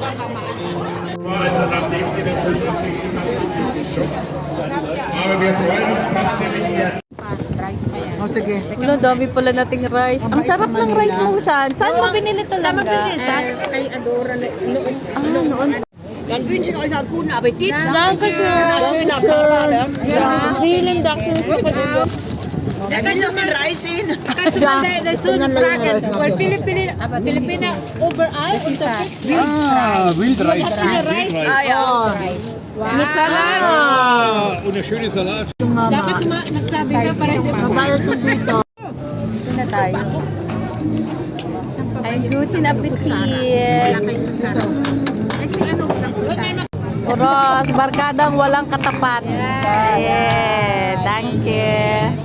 Also nachdem Sie den Tisch abgegeben haben, sind wir geschockt. Aber wir freuen uns trotzdem in Ihr... O sige. Wala, dami pala nating rice. Ang sarap ng rice mo, Shan. Saan mo binili talaga? Kay Adora noon. Noon. Dann wünsche ich euch einen guten Appetit. Danke schön. Schöner Parade. Ja, vielen Dank. Da kannst du den Reis sehen. Kannst du mal der Sohn fragen, weil Filipina überall unterwegs sind. Wildreis. Ah ja. Mit Salat. Und eine schöne Salat. Dapat nagsabi ka para hindi Mabayad ko dito. Ito na tayo. Ay, Lucy na Wala kayong kutsara. Kasi ano lang kutsara? Oros, barkadang walang katapat. Yeah, thank you.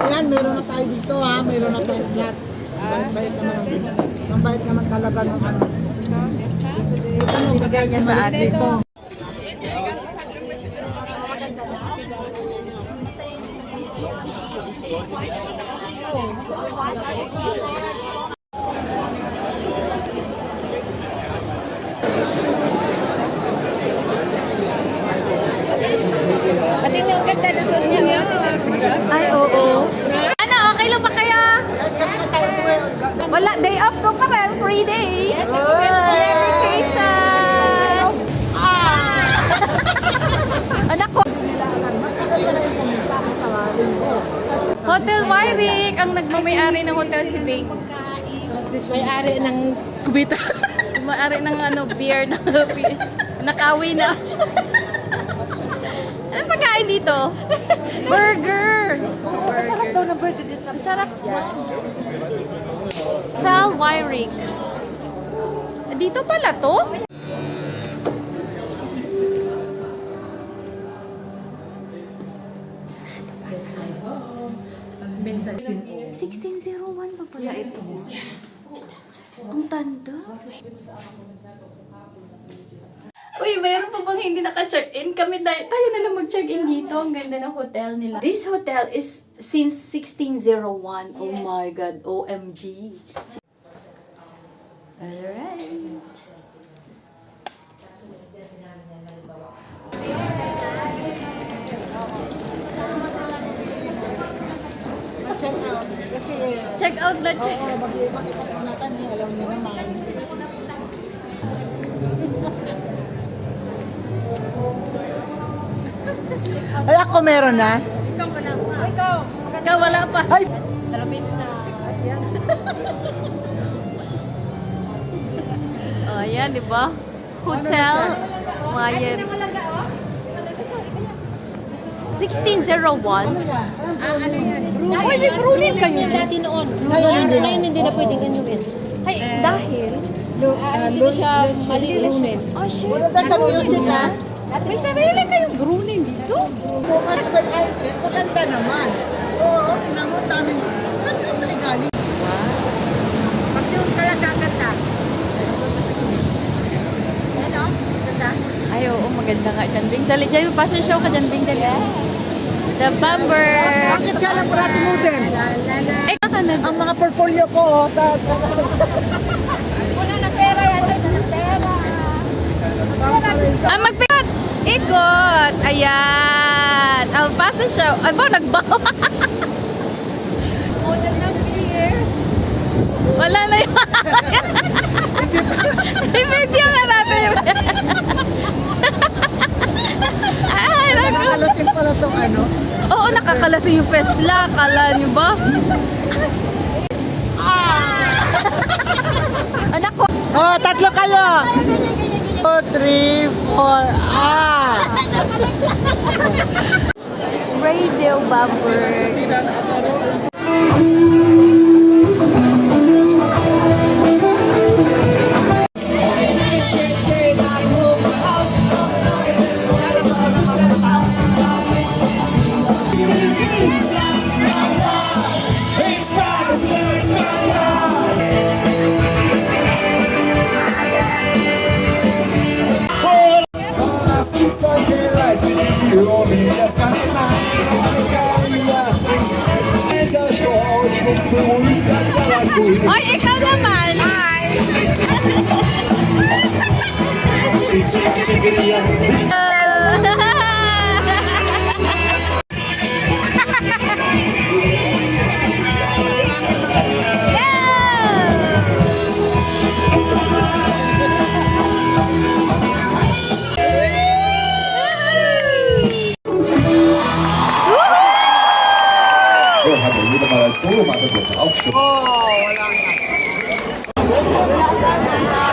Ayan, meron na tayo dito ha. Meron na tayo lahat. Bayad naman talaga ng ano. Ito ang binigay niya sa atin. Ito. Pati na ang ganda na suot niya. Ay, oo. Ano, okay lang ba kaya? Wala, day off ko pa rin. Free day. Vacation. Anak ko. Mas maganda na yung kumita ko sa linggo. Hotel Wyrick. Ang nagmamayari ng hotel si Bing. May-ari ng Kubita. May-ari ng beer na nakawi na. Ano pagkain dito? Burger. Masarap daw na burger dito. Masarap. Hotel Wyrick. Dito pala to? Minsan. 1601 pa pala ito. Ang tanda. Uy, mayroon pa bang hindi naka-check-in? Tayo na lang mag-check-in dito. Ang ganda ng hotel nila. This hotel is since 1601. Oh my God. OMG. Alright. Check out. Kasi, Check out na check. oo, makikita na kami. Alam niyo naman. Ay, ako meron na. Ikaw wala pa. Ay! Oh, ayan, di ba? Hotel Mayan. 1601. Uy, may Brunei ka niya. Dati noon. Ngayon, hindi na. Ngayon hindi na pwedeng anuin. Ay, dahil. Hindi na siya malinis. Oh, shit. Wala tayo sa music, ha? May sarili kayong Brunei dito? Bukas may outfit, maganda naman. Oo, tinamot namin. Maganda ang maligali. Pag yung talaga ganda. Ano? Ganda. Ay, oo, maganda nga dyan. Bing, dali dyan. May fashion show ka dyan, Bing, dali. The Bumper. Bakit siya lang parati mo din? Eh, ka na. Ang mga portfolio ko, Wala na pera yan. Wala na pera. Magpikot! Ikot! Ayan! Ang fashion show. Ay, ba, nagbawa. Wala na yun. I-video nga natin yun. Ay, nakakalasin pala itong ano. oo, nakakalasing yung Fesla. Kala nyo ba? Anak ko. Oh, tatlo kayo. 2, 3, 4, Radio Bumper. It's Ay, ikaw naman! Wir haben wieder mal Solo-Mathe-Gruppe aufgeschrieben. Oh, wala nga.